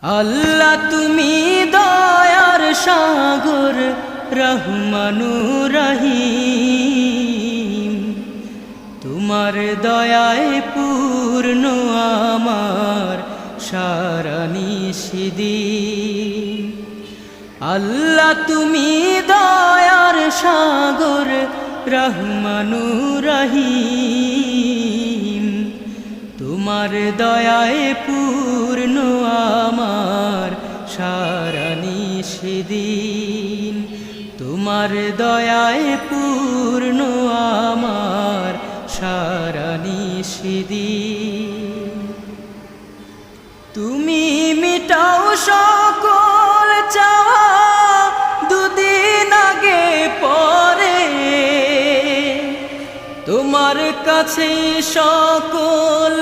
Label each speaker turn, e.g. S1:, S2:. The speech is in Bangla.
S1: আল্লাহ তুমি দয়ার সাগর রহমানুর রহিম, তোমার দয়ায় পূর্ণ আমার সারা নিশিদিন। আল্লাহ তুমি দয়ার সাগর রহমানুর রহিম, তোমার দয়ায় পূর্ণ আমার সারা নিশিদিন। তোমার দয়ায় পূর্ণ আমার সারা নিশিদিন। তুমি মিটাও সকল চাওয়া দুদিন আগে পরে, তোমার কাছে সকল